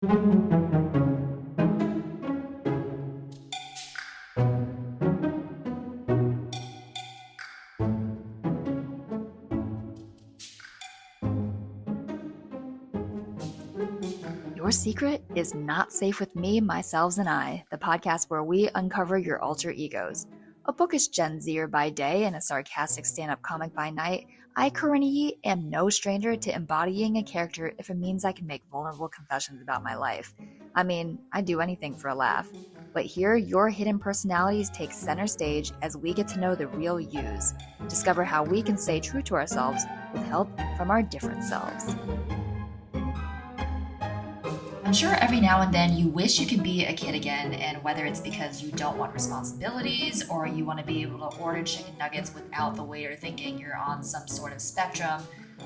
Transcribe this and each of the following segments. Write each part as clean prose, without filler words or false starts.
Your secret is not safe with me, myselves, and I, the podcast where we uncover your alter egos. A bookish Gen Zer by day and a sarcastic stand-up comic by night, I, Corinna, am no stranger to embodying a character if it means I can make vulnerable confessions about my life. I mean, I'd do anything for a laugh. But here, your hidden personalities take center stage as we get to know the real yous. Discover how we can stay true to ourselves with help from our different selves. I'm sure every now and then you wish you could be a kid again, and whether it's because you don't want responsibilities or you want to be able to order chicken nuggets without the waiter thinking you're on some sort of spectrum,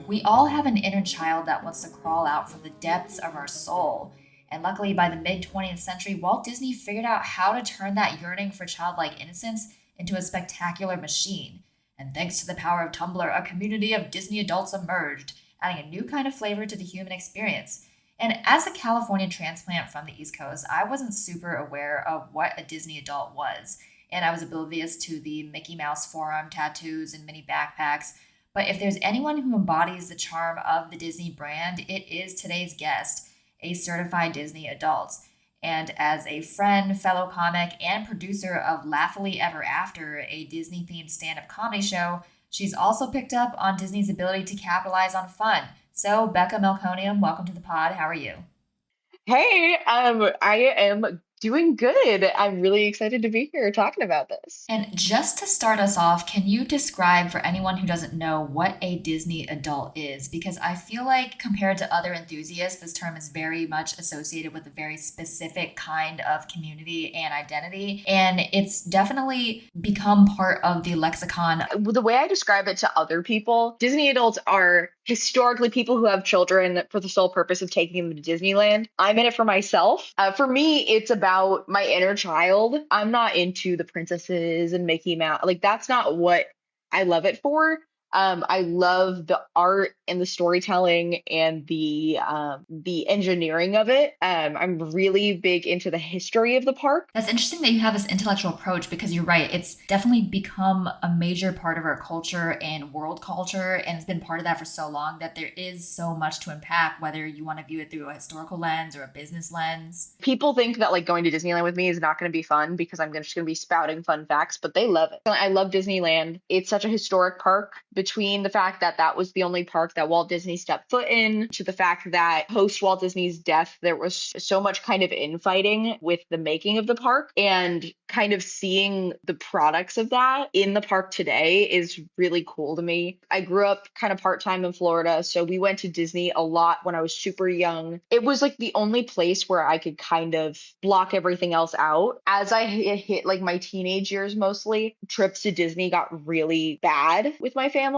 we all have an inner child that wants to crawl out from the depths of our soul. And luckily, by the mid 20th century, Walt Disney figured out how to turn that yearning for childlike innocence into a spectacular machine. And thanks to the power of Tumblr, a community of Disney adults emerged, adding a new kind of flavor to the human experience. And as a California transplant from the East Coast, I wasn't super aware of what a Disney adult was. And I was oblivious to the Mickey Mouse forearm tattoos and mini backpacks. But if there's anyone who embodies the charm of the Disney brand, it is today's guest, a certified Disney adult. And as a friend, fellow comic, and producer of Laughably Ever After, a Disney-themed stand-up comedy show, she's also picked up on Disney's ability to capitalize on fun. So, Becca Melkonian, welcome to the pod. How are you? Hey, I am doing good. I'm really excited to be here talking about this. And just to start us off, can you describe for anyone who doesn't know what a Disney adult is? Because I feel like compared to other enthusiasts, this term is very much associated with a very specific kind of community and identity. And it's definitely become part of the lexicon. The way I describe it to other people, Disney adults are historically people who have children for the sole purpose of taking them to Disneyland. I'm in it for myself. For me, it's about my inner child. I'm not into the princesses and Mickey Mouse. Like, that's not what I love it for. I love the art and the storytelling and the engineering of it. I'm really big into the history of the park. That's interesting that you have this intellectual approach because you're right. It's definitely become a major part of our culture and world culture, and it's been part of that for so long that there is so much to unpack, whether you want to view it through a historical lens or a business lens. People think that like going to Disneyland with me is not going to be fun because I'm just going to be spouting fun facts, but they love it. I love Disneyland. It's such a historic park. Between the fact that that was the only park that Walt Disney stepped foot in, to the fact that post Walt Disney's death, there was so much kind of infighting with the making of the park, and kind of seeing the products of that in the park today is really cool to me. I grew up kind of part-time in Florida, so we went to Disney a lot when I was super young. It was like the only place where I could kind of block everything else out. As I hit like my teenage years, mostly trips to Disney got really bad with my family.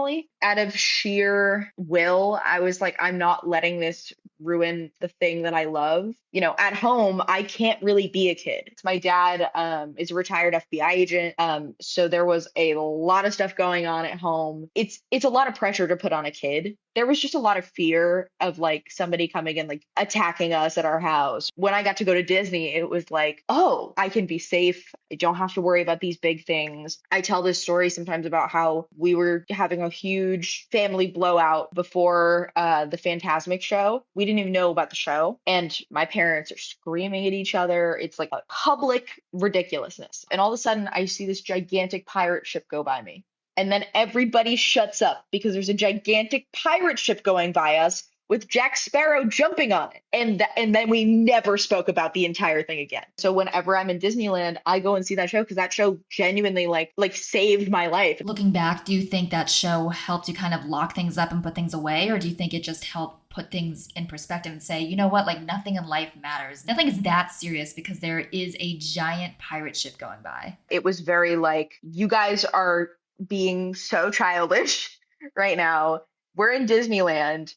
Out of sheer will, I was like, I'm not letting this ruin the thing that I love. At home, I can't really be a kid. My dad is a retired FBI agent. So there was a lot of stuff going on at home. It's a lot of pressure to put on a kid. There was just a lot of fear of like somebody coming and like attacking us at our house. When I got to go to Disney, it was like, oh, I can be safe. I don't have to worry about these big things. I tell this story sometimes about how we were having a huge family blowout before the Fantasmic show. We didn't even know about the show, and my parents are screaming at each other. It's like a public ridiculousness. And all of a sudden, I see this gigantic pirate ship go by me. And then everybody shuts up because there's a gigantic pirate ship going by us with Jack Sparrow jumping on it. And then we never spoke about the entire thing again. So whenever I'm in Disneyland, I go and see that show because that show genuinely like saved my life. Looking back, do you think that show helped you kind of lock things up and put things away? Or do you think it just helped put things in perspective and say, you know what, like nothing in life matters. Nothing is that serious because there is a giant pirate ship going by. It was very like, you guys are being so childish right now. We're in Disneyland.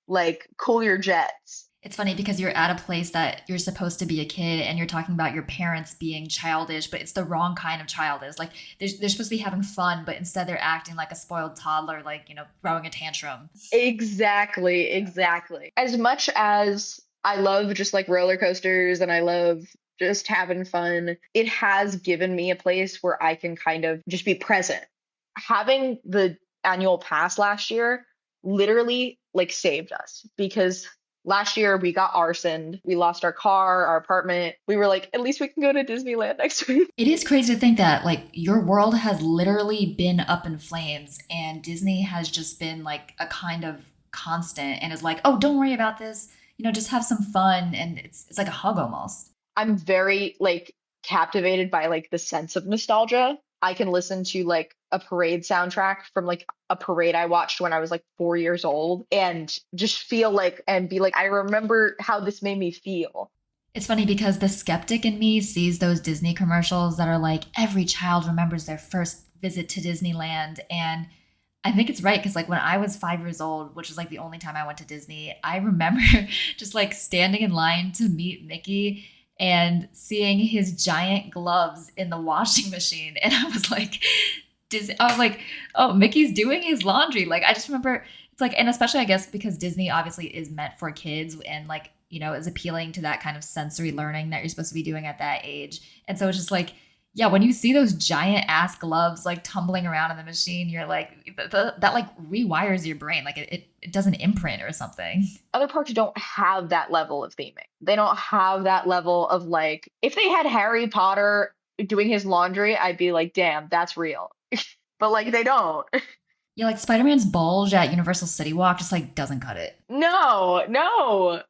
Like, cool your jets. It's funny because you're at a place that you're supposed to be a kid and you're talking about your parents being childish, but it's the wrong kind of childish. Like they're supposed to be having fun, but instead they're acting like a spoiled toddler, like, throwing a tantrum. Exactly. As much as I love just like roller coasters and I love just having fun. It has given me a place where I can kind of just be present. Having the annual pass last year literally like saved us because last year we got arsoned. We lost our car, our apartment. We were like, at least we can go to Disneyland next week. It is crazy to think that like your world has literally been up in flames and Disney has just been like a kind of constant and is like, "Oh, don't worry about this. Just have some fun." And it's like a hug almost. I'm very like captivated by like the sense of nostalgia. I can listen to like a parade soundtrack from like a parade I watched when I was like 4 years old and just feel like and be like, I remember how this made me feel. It's funny because the skeptic in me sees those Disney commercials that are like every child remembers their first visit to Disneyland. And I think it's right because like when I was 5 years old, which was like the only time I went to Disney, I remember just like standing in line to meet Mickey and seeing his giant gloves in the washing machine. And I was like, oh, Mickey's doing his laundry. Like I just remember it's like, and especially I guess because Disney obviously is meant for kids and like, is appealing to that kind of sensory learning that you're supposed to be doing at that age. And so it's just like, yeah, when you see those giant ass gloves like tumbling around in the machine, you're like, that like rewires your brain. Like it does an imprint or something. Other parks don't have that level of theming. They don't have that level of like, if they had Harry Potter doing his laundry, I'd be like, damn, that's real. But like they don't. Yeah, like Spider Man's bulge at Universal City Walk just like doesn't cut it. No, no.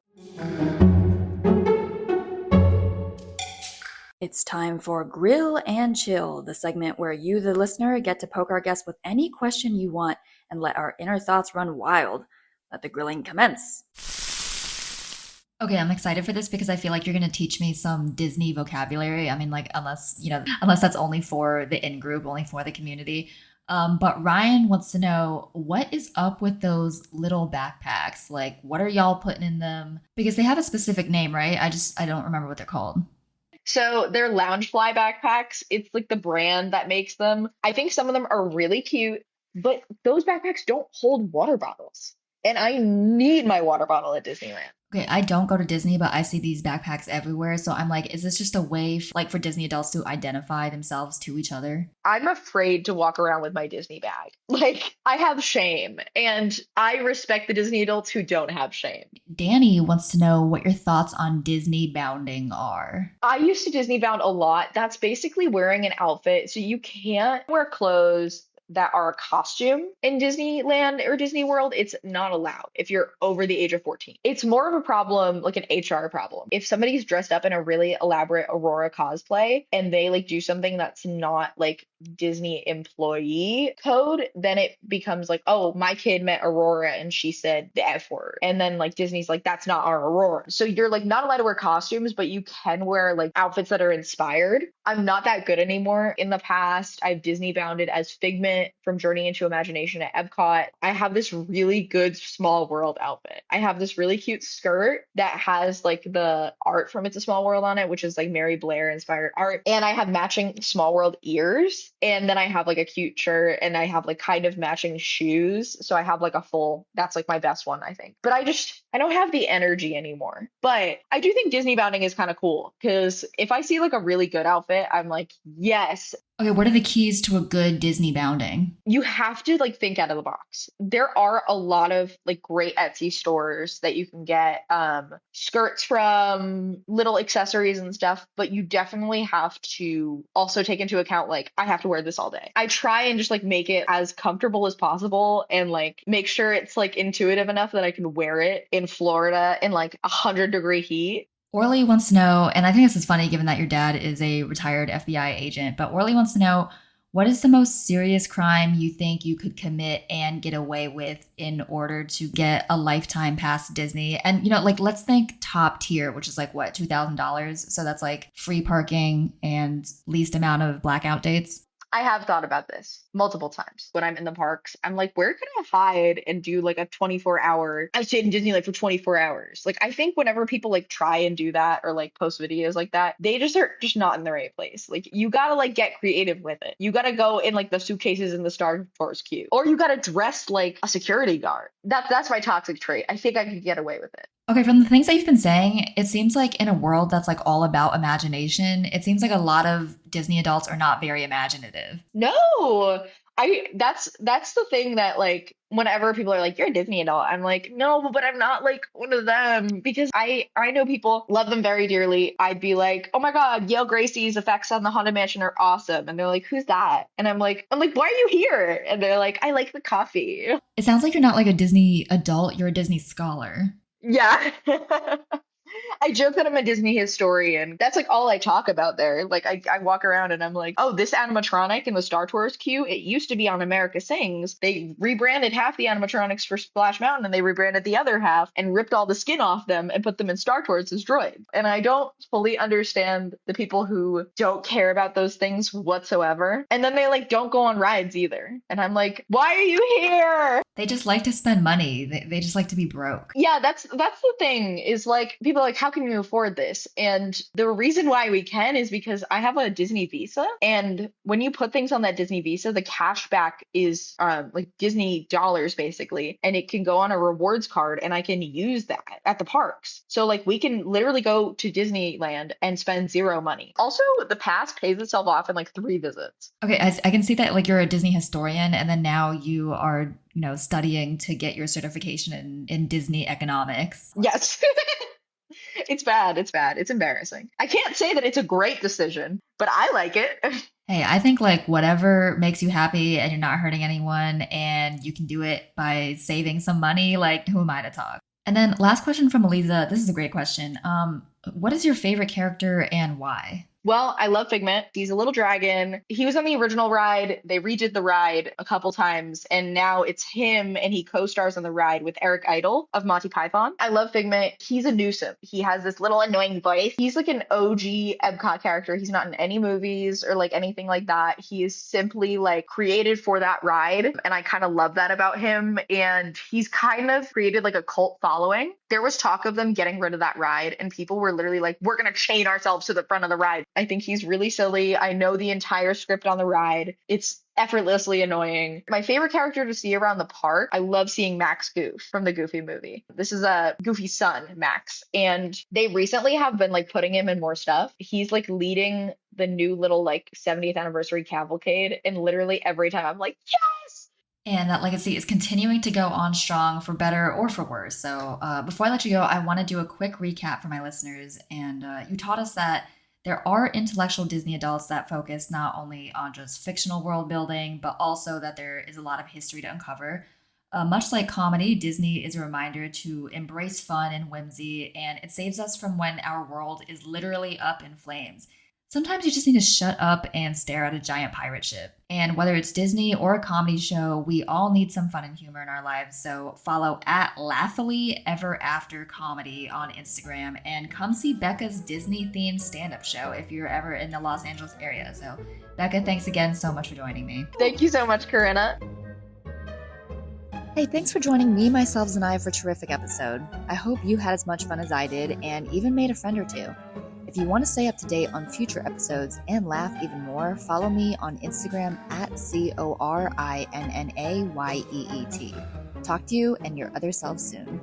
It's time for Grill and Chill, the segment where you, the listener, get to poke our guests with any question you want and let our inner thoughts run wild. Let the grilling commence. Okay, I'm excited for this because I feel like you're going to teach me some Disney vocabulary. I mean, like, unless that's only for the in group, only for the community. But Ryan wants to know what is up with those little backpacks? Like, what are y'all putting in them? Because they have a specific name, right? I don't remember what they're called. So they're Loungefly backpacks. It's like the brand that makes them. I think some of them are really cute, but those backpacks don't hold water bottles. And I need my water bottle at Disneyland. Okay, I don't go to Disney, but I see these backpacks everywhere. So I'm like, is this just a way for Disney adults to identify themselves to each other? I'm afraid to walk around with my Disney bag. Like, I have shame, and I respect the Disney adults who don't have shame. Danny wants to know what your thoughts on Disney bounding are. I used to Disney bound a lot. That's basically wearing an outfit. So you can't wear clothes that are a costume in Disneyland or Disney World. It's not allowed if you're over the age of 14. It's more of a problem, like an HR problem. If somebody's dressed up in a really elaborate Aurora cosplay and they like do something that's not like Disney employee code, then it becomes like, oh, my kid met Aurora and she said the F word. And then like Disney's like, that's not our Aurora. So you're like not allowed to wear costumes, but you can wear like outfits that are inspired. I'm not that good anymore. In the past, I've Disney bounded as Figment from Journey into Imagination at Epcot. I have this really good Small World outfit. I have this really cute skirt that has like the art from It's a Small World on it, which is like Mary Blair inspired art. And I have matching Small World ears. And then I have like a cute shirt and I have like kind of matching shoes. So I have like a full, that's like my best one, I think. But I don't have the energy anymore. But I do think Disney bounding is kind of cool because if I see like a really good outfit, I'm like, yes. Okay, what are the keys to a good Disney bounding? You have to like think out of the box. There are a lot of like great Etsy stores that you can get skirts from, little accessories and stuff, but you definitely have to also take into account like I have to wear this all day. I try and just like make it as comfortable as possible and like make sure it's like intuitive enough that I can wear it in Florida in like 100-degree heat. Orly wants to know, and I think this is funny given that your dad is a retired FBI agent, but Orly wants to know, what is the most serious crime you think you could commit and get away with in order to get a lifetime pass to Disney? And, like, let's think top tier, which is like, what, $2,000? So that's like free parking and least amount of blackout dates. I have thought about this multiple times when I'm in the parks. I'm like, where could I hide and do like a 24-hour? I stayed in Disneyland for 24 hours. Like, I think whenever people like try and do that or like post videos like that, they just are just not in the right place. Like, you gotta like get creative with it. You gotta go in like the suitcases in the Star Tours queue, or you gotta dress like a security guard. That's my toxic trait. I think I could get away with it. Okay, from the things that you've been saying, it seems like in a world that's like all about imagination, it seems like a lot of Disney adults are not very imaginative. No, that's the thing that like whenever people are like, you're a Disney adult, I'm like, no, but I'm not like one of them because I know people love them very dearly. I'd be like, oh my God, Yale Gracie's effects on the Haunted Mansion are awesome. And they're like, who's that? And I'm like, why are you here? And they're like, I like the coffee. It sounds like you're not like a Disney adult, you're a Disney scholar. Yeah. I joke that I'm a Disney historian. That's like all I talk about there. Like I walk around and I'm like, oh, this animatronic in the Star Tours queue, it used to be on America Sings. They rebranded half the animatronics for Splash Mountain and they rebranded the other half and ripped all the skin off them and put them in Star Tours as droids. And I don't fully understand the people who don't care about those things whatsoever. And then they like don't go on rides either. And I'm like, why are you here? They just like to spend money. They just like to be broke. Yeah, that's the thing is like people are like, how can you afford this? And the reason why we can is because I have a Disney Visa, and when you put things on that Disney Visa, the cash back is like Disney dollars basically, and it can go on a rewards card, and I can use that at the parks. So like we can literally go to Disneyland and spend zero money. Also, the pass pays itself off in like 3 visits. Okay, I can see that like you're a Disney historian and then now you are, studying to get your certification in Disney economics. Yes. It's bad. It's bad. It's embarrassing. I can't say that it's a great decision, but I like it. Hey, I think like whatever makes you happy and you're not hurting anyone and you can do it by saving some money, like who am I to talk? And then last question from Eliza. This is a great question. What is your favorite character and why? Well, I love Figment. He's a little dragon. He was on the original ride. They redid the ride a couple times, and now it's him, and he co-stars on the ride with Eric Idle of Monty Python. I love Figment. He's a nuisance. He has this little annoying voice. He's like an OG Epcot character. He's not in any movies or like anything like that. He is simply like created for that ride, and I kind of love that about him. And he's kind of created like a cult following. There was talk of them getting rid of that ride, and people were literally like, we're going to chain ourselves to the front of the ride. I think he's really silly. I know the entire script on the ride. It's effortlessly annoying. My favorite character to see around the park, I love seeing Max Goof from the Goofy movie. This is a Goofy's son, Max, and they recently have been like putting him in more stuff. He's like leading the new little like 70th anniversary cavalcade, and literally every time I'm like, yes! And that legacy is continuing to go on strong for better or for worse. So before I let you go, I want to do a quick recap for my listeners. And you taught us that there are intellectual Disney adults that focus not only on just fictional world building, but also that there is a lot of history to uncover. Much like comedy, Disney is a reminder to embrace fun and whimsy, and it saves us from when our world is literally up in flames. Sometimes you just need to shut up and stare at a giant pirate ship. And whether it's Disney or a comedy show, we all need some fun and humor in our lives. So follow at Laughily Ever After Comedy on Instagram and come see Becca's Disney-themed stand-up show if you're ever in the Los Angeles area. So Becca, thanks again so much for joining me. Thank you so much, Corinna. Hey, thanks for joining me, Myselves, and I for a terrific episode. I hope you had as much fun as I did and even made a friend or two. If you want to stay up to date on future episodes and laugh even more, follow me on Instagram at CORINNAYEET. Talk to you and your other self soon.